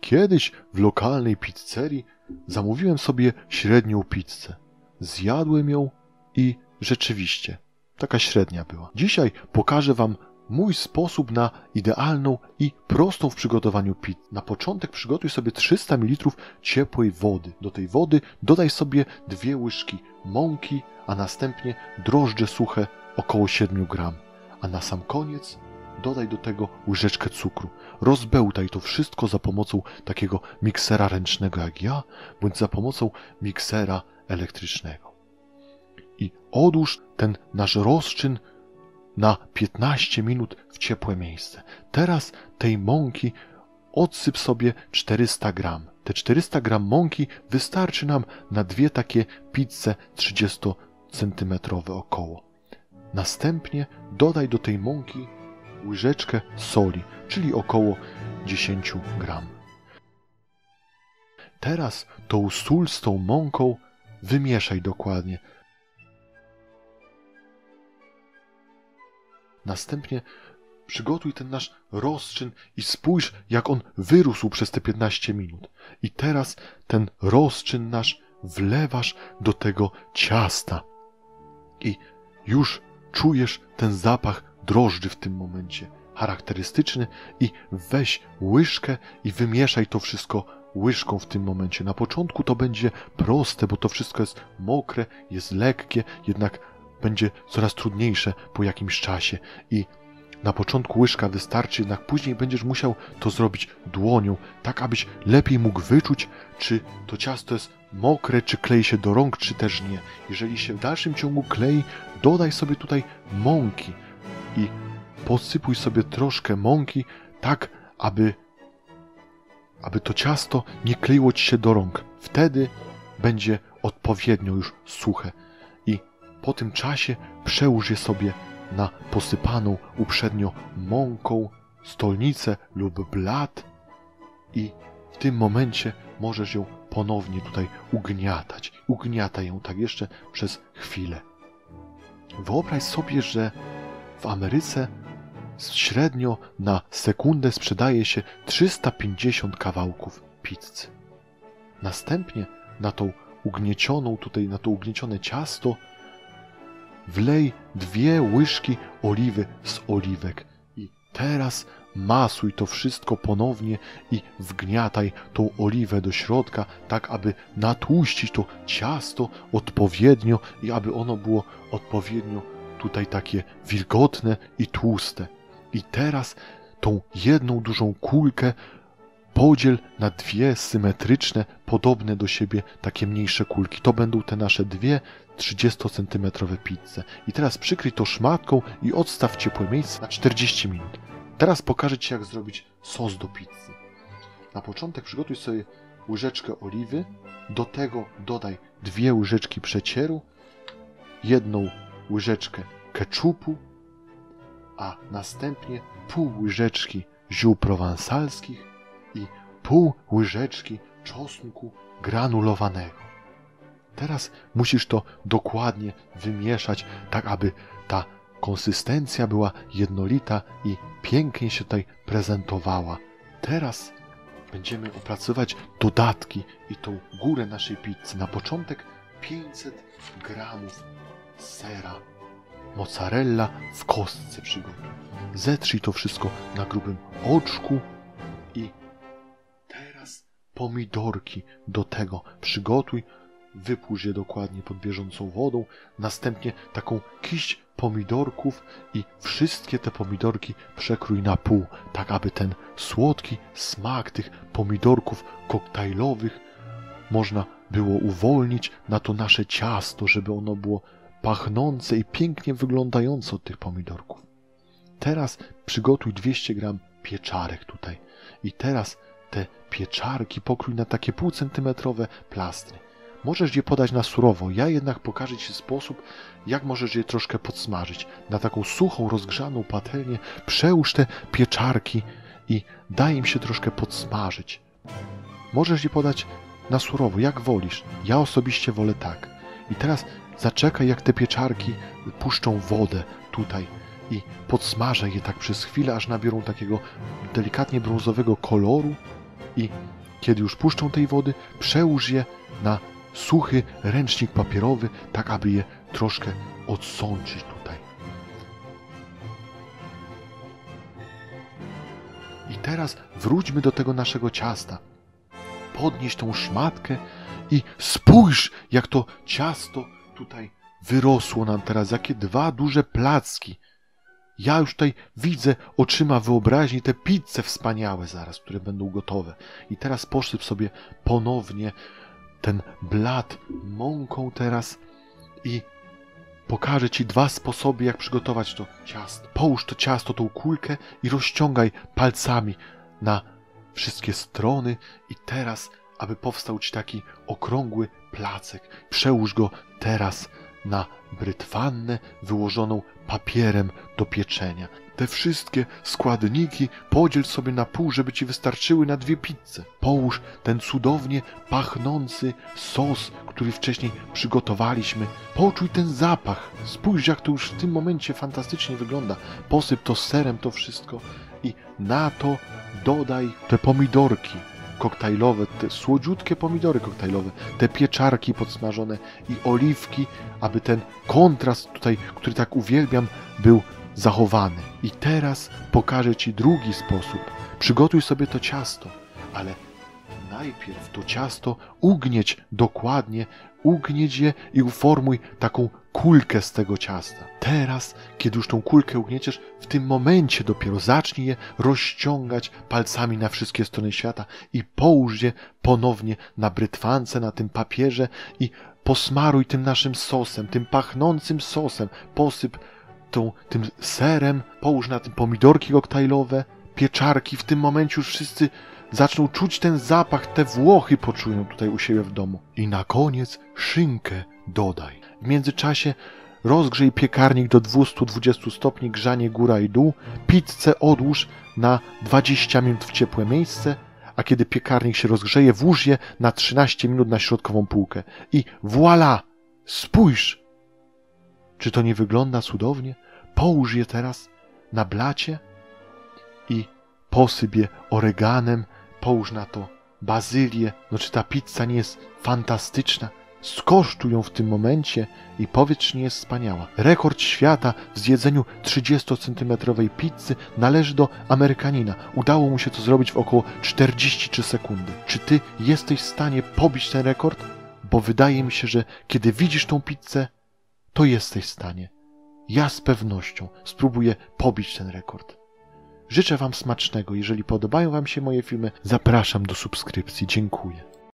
Kiedyś w lokalnej pizzerii zamówiłem sobie średnią pizzę. Zjadłem ją i rzeczywiście taka średnia była. Dzisiaj pokażę wam mój sposób na idealną i prostą w przygotowaniu pizzy. Na początek przygotuj sobie 300 ml ciepłej wody. Do tej wody dodaj sobie 2 łyżki mąki, a następnie drożdże suche około 7 gram. A na sam koniec dodaj do tego łyżeczkę cukru. Rozbełtaj to wszystko za pomocą takiego miksera ręcznego jak ja, bądź za pomocą miksera elektrycznego. I odłóż ten nasz rozczyn na 15 minut w ciepłe miejsce. Teraz tej mąki odsyp sobie 400 gram. Te 400 gram mąki wystarczy nam na 2 takie pizze 30 cm około. Następnie dodaj do tej mąki łyżeczkę soli, czyli około 10 gram. Teraz tą sól z tą mąką wymieszaj dokładnie. Następnie przygotuj ten nasz rozczyn i spójrz, jak on wyrósł przez te 15 minut. I teraz ten rozczyn nasz wlewasz do tego ciasta. I już czujesz ten zapach drożdży w tym momencie, charakterystyczny, i weź łyżkę i wymieszaj to wszystko łyżką w tym momencie. Na początku to będzie proste, bo to wszystko jest mokre, jest lekkie, jednak będzie coraz trudniejsze po jakimś czasie i na początku łyżka wystarczy, jednak później będziesz musiał to zrobić dłonią, tak abyś lepiej mógł wyczuć, czy to ciasto jest mokre, czy klei się do rąk, czy też nie. Jeżeli się w dalszym ciągu klei, dodaj sobie tutaj mąki i posypuj sobie troszkę mąki, tak aby to ciasto nie kleiło ci się do rąk. Wtedy będzie odpowiednio już suche. I po tym czasie przełóż je sobie na posypaną uprzednio mąką stolnicę lub blat i w tym momencie możesz ją ponownie tutaj ugniatać. Ugniataj ją tak jeszcze przez chwilę. Wyobraź sobie, że w Ameryce średnio na sekundę sprzedaje się 350 kawałków pizzy. Następnie na to ugniecione ciasto wlej 2 łyżki oliwy z oliwek i teraz masuj to wszystko ponownie i wgniataj tą oliwę do środka, tak aby natłuścić to ciasto odpowiednio i aby ono było odpowiednio tutaj takie wilgotne i tłuste. I teraz tą jedną dużą kulkę podziel na 2 symetryczne, podobne do siebie, takie mniejsze kulki. To będą te nasze 2 30-centymetrowe pizze. I teraz przykryj to szmatką i odstaw w ciepłe miejsce na 40 minut. Teraz pokażę ci, jak zrobić sos do pizzy. Na początek przygotuj sobie łyżeczkę oliwy, do tego dodaj 2 łyżeczki przecieru, 1 łyżeczkę keczupu, a następnie pół łyżeczki ziół prowansalskich i pół łyżeczki czosnku granulowanego. Teraz musisz to dokładnie wymieszać, tak aby ta konsystencja była jednolita i pięknie się tutaj prezentowała. Teraz będziemy opracować dodatki i tą górę naszej pizzy. Na początek 500 gramów sera mozzarella w kostce przygotuj. Zetrzyj to wszystko na grubym oczku i teraz pomidorki do tego przygotuj. Wypłucz je dokładnie pod bieżącą wodą, następnie taką kiść pomidorków i wszystkie te pomidorki przekrój na pół, tak aby ten słodki smak tych pomidorków koktajlowych można było uwolnić na to nasze ciasto, żeby ono było pachnące i pięknie wyglądające od tych pomidorków. Teraz przygotuj 200 gram pieczarek tutaj i teraz te pieczarki pokrój na takie półcentymetrowe plastry. Możesz je podać na surowo, ja jednak pokażę ci sposób, jak możesz je troszkę podsmażyć. Na taką suchą, rozgrzaną patelnię przełóż te pieczarki i daj im się troszkę podsmażyć. Możesz je podać na surowo, jak wolisz. Ja osobiście wolę tak. I teraz zaczekaj, jak te pieczarki puszczą wodę tutaj i podsmażaj je tak przez chwilę, aż nabiorą takiego delikatnie brązowego koloru I kiedy już puszczą tej wody, przełóż je na suchy ręcznik papierowy, tak aby je troszkę odsączyć tutaj. I teraz wróćmy do tego naszego ciasta. Podnieś tą szmatkę i spójrz, jak to ciasto tutaj wyrosło nam teraz, jakie dwa duże placki. Ja już tutaj widzę oczyma wyobraźni te pizze wspaniałe zaraz, które będą gotowe. I teraz posyp sobie ponownie ten blat mąką teraz i pokażę Ci dwa sposoby, jak przygotować to ciasto. Połóż to ciasto, tą kulkę i rozciągaj palcami na wszystkie strony i teraz, aby powstał Ci taki okrągły placek, przełóż go teraz na brytwannę wyłożoną papierem do pieczenia. Te wszystkie składniki podziel sobie na pół, żeby Ci wystarczyły na 2 pizze. Połóż ten cudownie pachnący sos, który wcześniej przygotowaliśmy. Poczuj ten zapach. Spójrz, jak to już w tym momencie fantastycznie wygląda. Posyp to serem, to wszystko i na to dodaj te pomidorki koktajlowe, te słodziutkie pomidory koktajlowe, te pieczarki podsmażone i oliwki, aby ten kontrast tutaj, który tak uwielbiam, był zachowany. I teraz pokażę Ci drugi sposób. Przygotuj sobie to ciasto, ale najpierw to ciasto ugnieć dokładnie, ugnieć je i uformuj taką kulkę z tego ciasta. Teraz, kiedy już tą kulkę ugnieciesz, w tym momencie dopiero zacznij je rozciągać palcami na wszystkie strony świata i połóż je ponownie na brytwance, na tym papierze i posmaruj tym naszym sosem, tym pachnącym sosem. Posyp tym serem, połóż na tym pomidorki koktajlowe, pieczarki. W tym momencie już wszyscy zaczną czuć ten zapach, te włochy poczują tutaj u siebie w domu. I na koniec szynkę dodaj. W międzyczasie rozgrzej piekarnik do 220 stopni, grzanie góra i dół. Pizzę odłóż na 20 minut w ciepłe miejsce, a kiedy piekarnik się rozgrzeje, włóż je na 13 minut na środkową półkę. I voilà! Spójrz! Czy to nie wygląda cudownie? Połóż je teraz na blacie i posyp je oreganem, połóż na to bazylię. No czy ta pizza nie jest fantastyczna? Skosztuj ją w tym momencie i powiedz, czy nie jest wspaniała. Rekord świata w zjedzeniu 30-centymetrowej pizzy należy do Amerykanina. Udało mu się to zrobić w około 43 sekundy. Czy Ty jesteś w stanie pobić ten rekord? Bo wydaje mi się, że kiedy widzisz tą pizzę, to jesteś w stanie. Ja z pewnością spróbuję pobić ten rekord. Życzę Wam smacznego. Jeżeli podobają Wam się moje filmy, zapraszam do subskrypcji. Dziękuję.